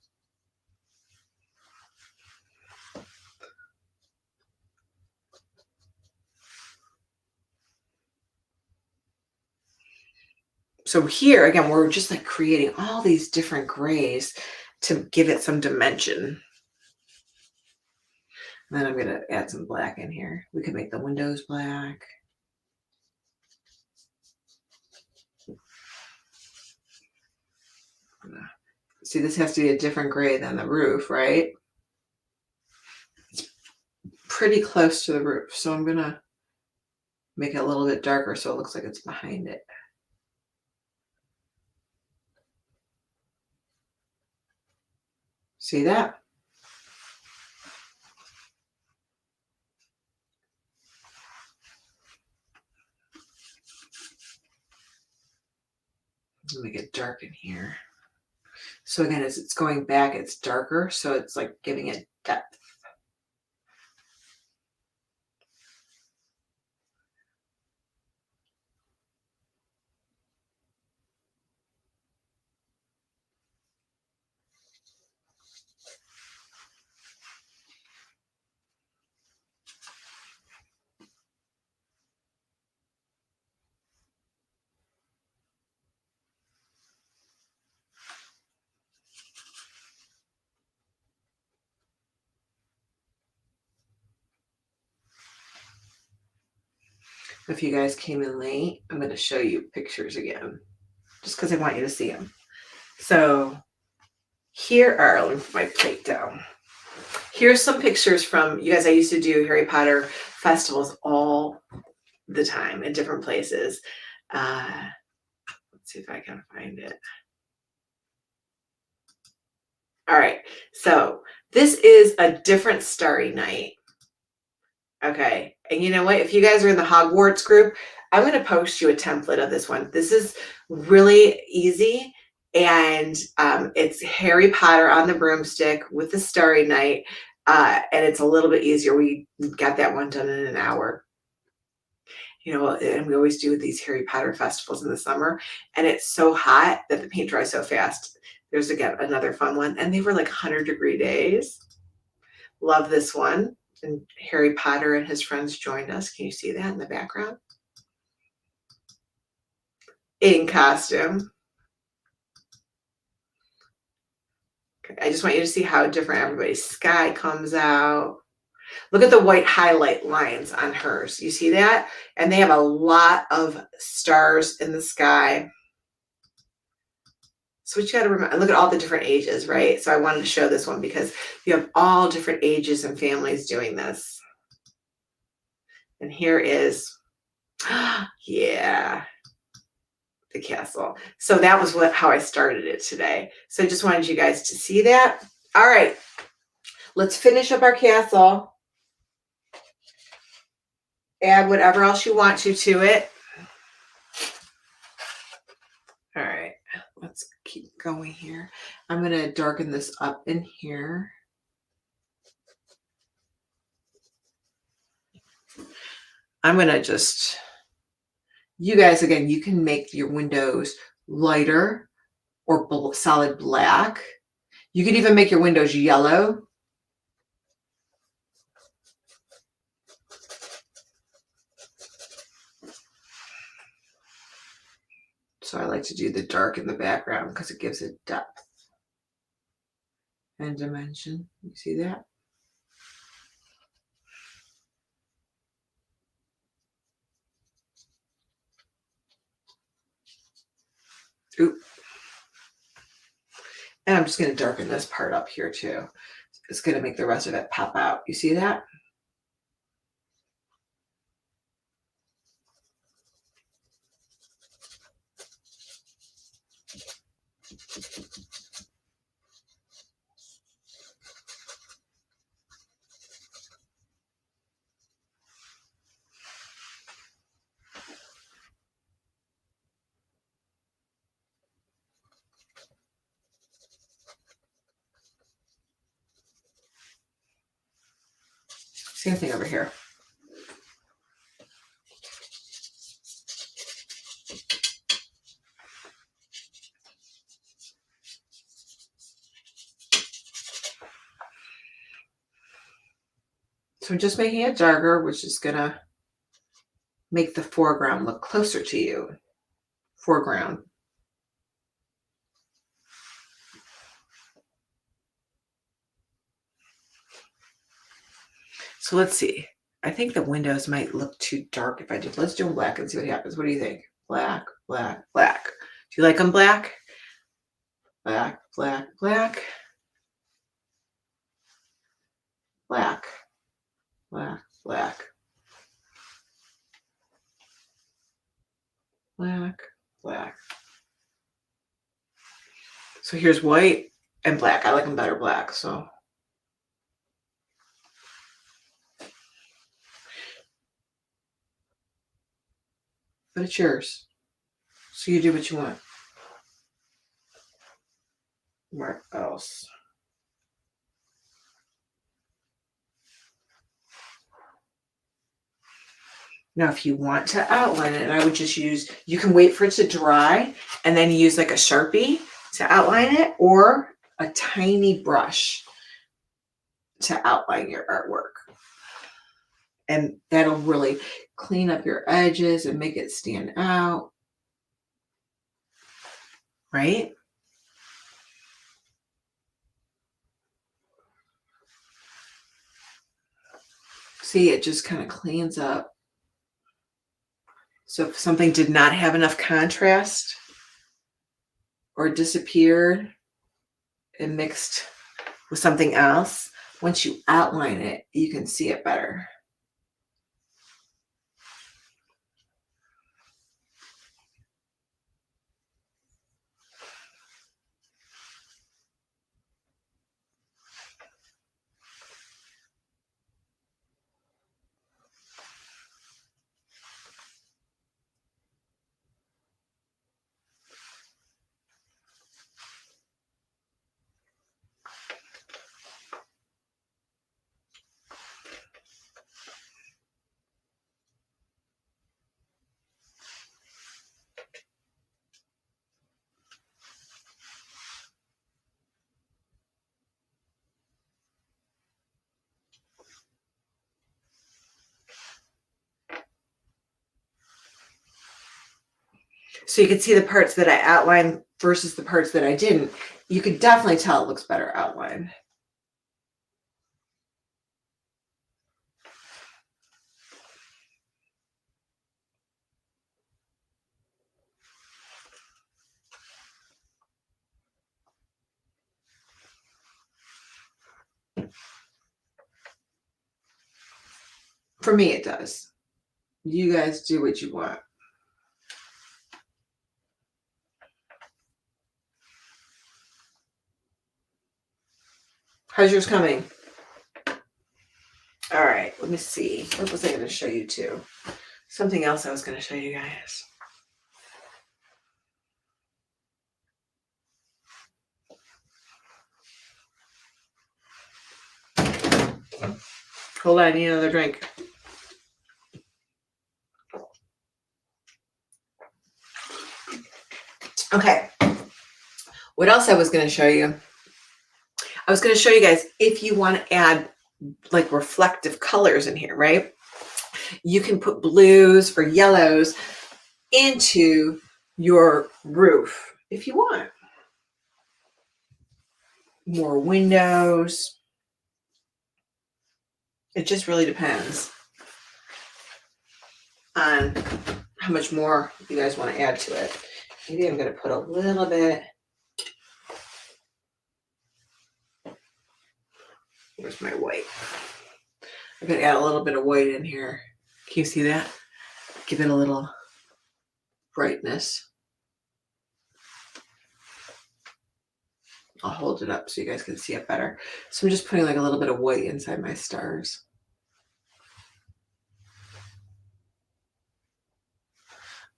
So here, again, we're just like creating all these different grays to give it some dimension. And then I'm going to add some black in here. We could make the windows black. See, this has to be a different gray than the roof, right? It's pretty close to the roof. So I'm going to make it a little bit darker so it looks like it's behind it. See that? Make it dark in here. So again, as it's going back, it's darker. So it's like giving it depth. If you guys came in late, I'm going to show you pictures again, just because I want you to see them. So here are, let me put my plate down. Here's some pictures from, you guys, I used to do Harry Potter festivals all the time in different places. Let's see if I can find it. All right, so this is a different Starry night. Okay, and you know what? If you guys are in the Hogwarts group, I'm going to post you a template of this one. This is really easy, and it's Harry Potter on the broomstick with the Starry Night, and it's a little bit easier. We got that one done in an hour. You know, and we always do these Harry Potter festivals in the summer, and it's so hot that the paint dries so fast. There's again another fun one, and they were like 100-degree days. Love this one. And Harry Potter and his friends joined us. Can you see that in the background? In costume. Okay, I just want you to see how different everybody's sky comes out. Look at the white highlight lines on hers. You see that? And they have a lot of stars in the sky. So what you got to remember, look at all the different ages, right? So I wanted to show this one because you have all different ages and families doing this. And here is, yeah, the castle. So that was how I started it today. So I just wanted you guys to see that. All right, let's finish up our castle. Add whatever else you want to it. All right, let's keep going here. I'm going to darken this up in here. I'm going to just, you guys, again, you can make your windows lighter or solid black. You can even make your windows yellow. So I like to do the dark in the background because it gives it depth and dimension. You see that? Oop. And I'm just going to darken this part up here too. It's going to make the rest of it pop out. You see that? Same thing over here. So I'm just making it darker, which is going to make the foreground look closer to you. Foreground. So let's see. I think the windows might look too dark if I do. Let's do them black and see what happens. What do you think? Black, black, black. Do you like them black? Black, black, black. Black, black, black. Black, black. So here's white and black. I like them better black, so. But it's yours. So you do what you want. Where else? Now, if you want to outline it, I would just use, you can wait for it to dry and then use like a Sharpie to outline it or a tiny brush to outline your artwork. And that'll really clean up your edges and make it stand out. Right? See, it just kind of cleans up. So if something did not have enough contrast or disappeared and mixed with something else, once you outline it, you can see it better. So you can see the parts that I outlined versus the parts that I didn't. You could definitely tell it looks better outlined. For me, it does. You guys do what you want. How's yours coming? All right, let me see. What was I going to show you too? Something else I was going to show you guys. Hold on, I need another drink. Okay. What else I was going to show you? I was going to show you guys if you want to add like reflective colors in here, right? You can put blues or yellows into your roof if you want. More windows. It just really depends on how much more you guys want to add to it. Maybe I'm going to put a little bit. Where's my white? I'm going to add a little bit of white in here. Can you see that? Give it a little brightness. I'll hold it up so you guys can see it better. So I'm just putting like a little bit of white inside my stars.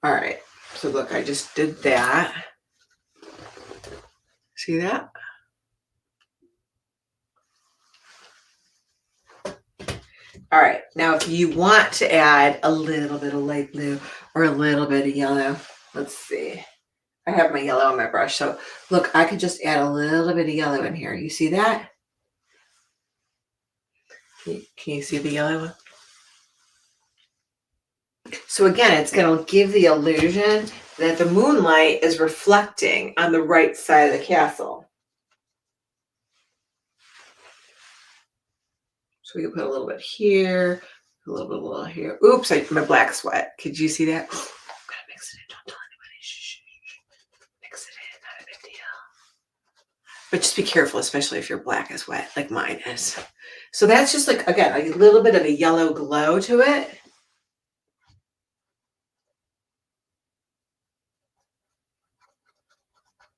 All right, so look, I just did that. See that? All right, now if you want to add a little bit of light blue or a little bit of yellow, let's see. I have my yellow on my brush, so look, I could just add a little bit of yellow in here. You see that? Can you see the yellow one? So again, it's going to give the illusion that the moonlight is reflecting on the right side of the castle. So we can put a little bit here, a little here. Oops, my black sweat. Could you see that? I'm gonna mix it in. Don't tell anybody. Shh. Mix it in. Not a big deal. But just be careful, especially if your black is wet, like mine is. So that's just like, again, a little bit of a yellow glow to it.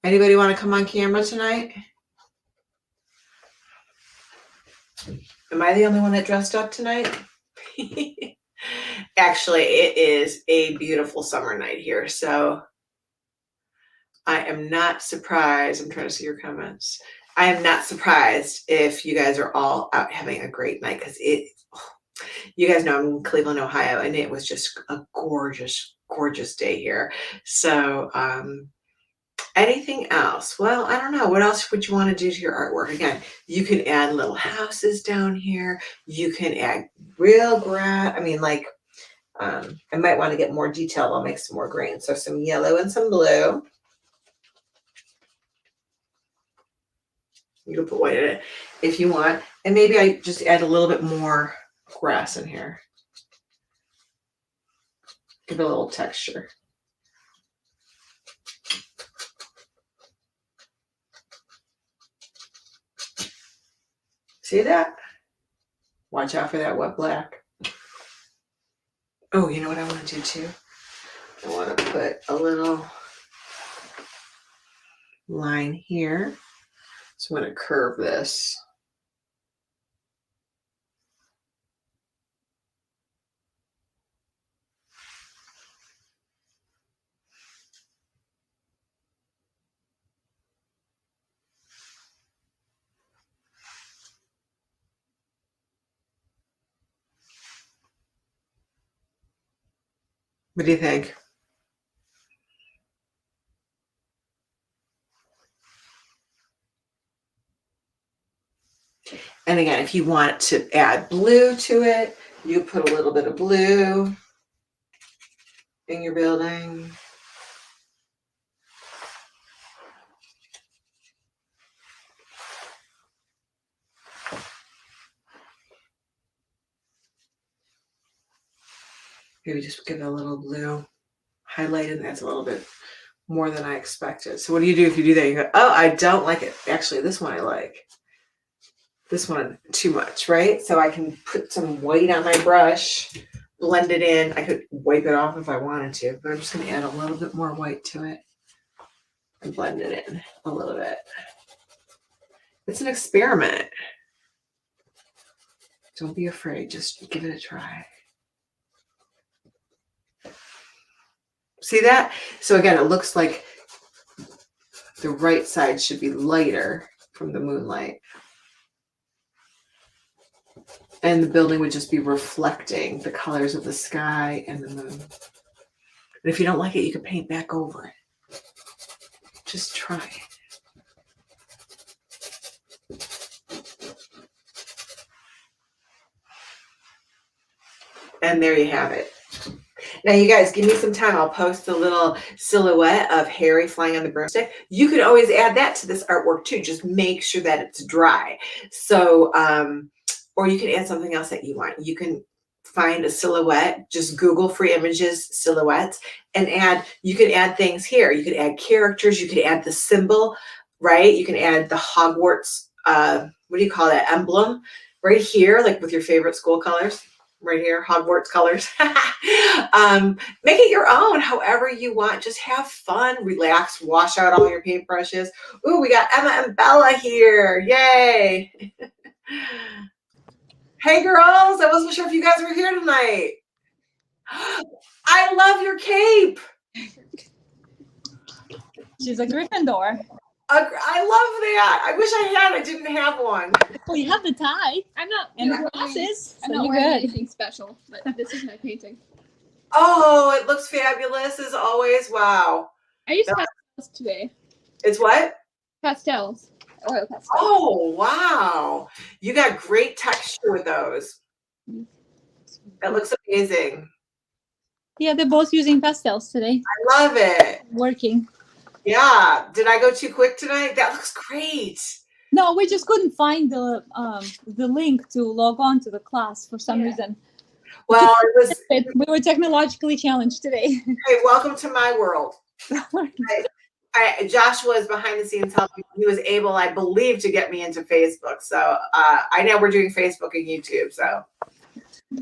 Anybody want to come on camera tonight? Am I the only one that dressed up tonight? Actually, it is a beautiful summer night here, so I am not surprised. I'm trying to see your comments. I am not surprised if you guys are all out having a great night because you guys know I'm in Cleveland, Ohio, and it was just a gorgeous, gorgeous day here. So, anything else? Well, I don't know. What else would you want to do to your artwork? Again, you can add little houses down here. You can add real grass. I mean, like, I might want to get more detailed. I'll make some more green. So some yellow and some blue. You can put white in it if you want. And maybe I just add a little bit more grass in here. Give it a little texture. See that? Watch out for that wet black. Oh, you know what I want to do too? I want to put a little line here. So I'm going to curve this. What do you think? And again, if you want to add blue to it, you put a little bit of blue in your building. Maybe just give it a little blue highlight, and that's a little bit more than I expected. So what do you do if you do that? You go, oh, I don't like it. Actually, this one I like. This one too much, right? So I can put some white on my brush, blend it in. I could wipe it off if I wanted to, but I'm just going to add a little bit more white to it and blend it in a little bit. It's an experiment. Don't be afraid. Just give it a try. See that? So again, it looks like the right side should be lighter from the moonlight. And the building would just be reflecting the colors of the sky and the moon. And if you don't like it, you can paint back over it. Just try it. And there you have it. Now, you guys, give me some time. I'll post a little silhouette of Harry flying on the broomstick. You could always add that to this artwork too. Just make sure that it's dry. So, or you can add something else that you want. You can find a silhouette. Just Google free images, silhouettes, and you could add things here. You could add characters. You could add the symbol, right? You can add the Hogwarts, what do you call that, emblem right here, like with your favorite school colors. Right here, Hogwarts colors. Make it your own, however you want. Just have fun, relax, wash out all your paintbrushes. Ooh, we got Emma and Bella here. Yay. Hey, girls. I wasn't sure if you guys were here tonight. I love your cape. She's a Gryffindor. I love that. I wish I had. I didn't have one. Well, you have the tie. I'm not And wearing, glasses. I'm So not you're wearing good. anything special, but this is my painting. Oh, it looks fabulous as always. Wow. I used pastels today. It's what? Pastels. Oil pastels. Oh, wow. You got great texture with those. That looks amazing. Yeah, they're both using pastels today. I love it. Working. Yeah. Did I go too quick tonight? That looks great. No, we just couldn't find the link to log on to the class for some reason. Well, it was. We were technologically challenged today. Hey, welcome to my world. Joshua is behind the scenes helping. He was able, I believe, to get me into Facebook. So I know we're doing Facebook and YouTube. So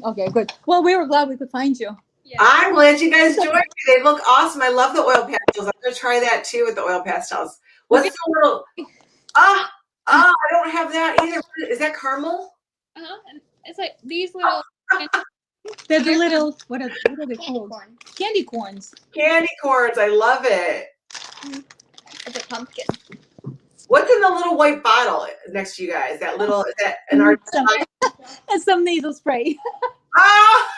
Okay, good. Well, we were glad we could find you. Yeah. I'm glad you guys joined me. They look awesome. I love the oil pastels. I'm gonna try that too with the oil pastels. What's the little? I don't have that either. Is that caramel? And it's like these little They're the little, what are they candy called? corn. Candy corns. Candy corns. I love it. It's a pumpkin. What's in the little white bottle next to you guys? That little, is that an art? And some nasal spray. Oh,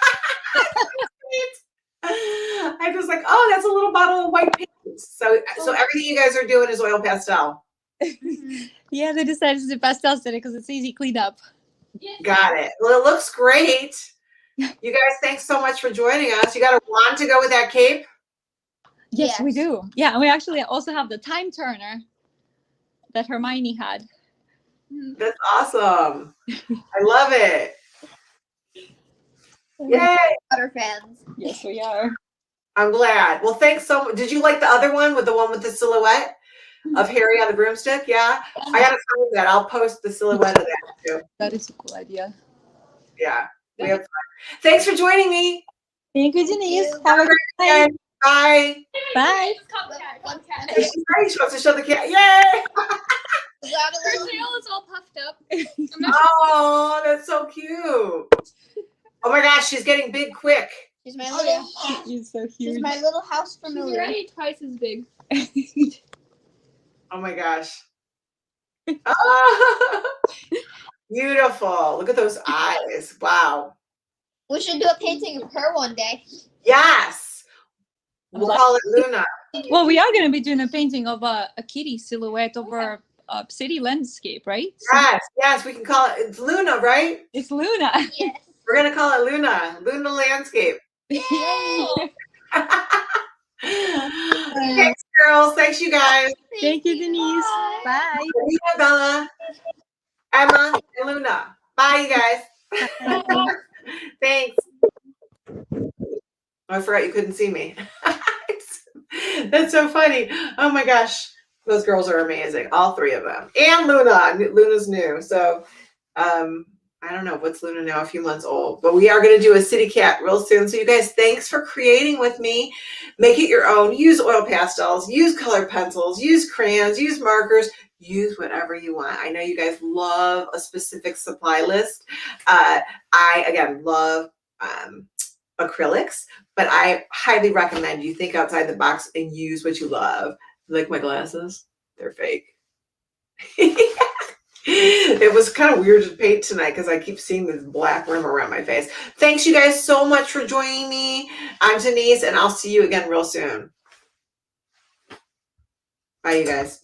I was like, oh, that's a little bottle of white paint. So everything you guys are doing is oil pastel. Yeah, they decided to do pastels today because it's easy clean up. Got it. Well, it looks great. You guys, thanks so much for joining us. You got a wand to go with that cape? Yes, we do. Yeah, and we actually also have the time turner that Hermione had. That's awesome. I love it. Yay. Butter fans. Yes, we are. I'm glad. Well, thanks so much. Did you like the other one with the silhouette of Harry on the broomstick? Yeah. I gotta find that. I'll post the silhouette of that too. That is a cool idea. Yeah. We have fun. Thanks for joining me. Thank you, Denyse. Have a good Bye. night. Bye. Bye. One cat. She's ready. She wants to show the cat. Yay! Her tail is all puffed up. Oh, that's so cute. Oh my gosh, she's getting big quick. She's my little. She's so She's huge. my little house She's familiar. already twice as big. Oh my gosh. Oh, beautiful. Look at those eyes. Wow. We should do a painting of her one day. Yes. We'll call it Luna. Well, we are going to be doing a painting of a kitty silhouette over a city landscape, right? Yes, yes, we can call it. It's Luna, right? It's Luna. Yes. We're gonna call it Luna. Luna landscape. Thanks, girls. Thanks, you guys. Thank you, Denyse. Bye. Luna, Bella, Emma, and Luna. Bye, you guys. Thanks. Oh, I forgot you couldn't see me. That's so funny. Oh my gosh. Those girls are amazing. All three of them. And Luna. Luna's new. So I don't know. What's Luna now? A few months old. But we are going to do a city cat real soon. So you guys, thanks for creating with me. Make it your own. Use oil pastels. Use colored pencils. Use crayons. Use markers. Use whatever you want. I know you guys love a specific supply list. I, again, love acrylics, but I highly recommend you think outside the box and use what you love. Like my glasses, they're fake. It was kind of weird to paint tonight because I keep seeing this black rim around my face. Thanks you guys so much for joining me. I'm Denyse and I'll see you again real soon. Bye you guys.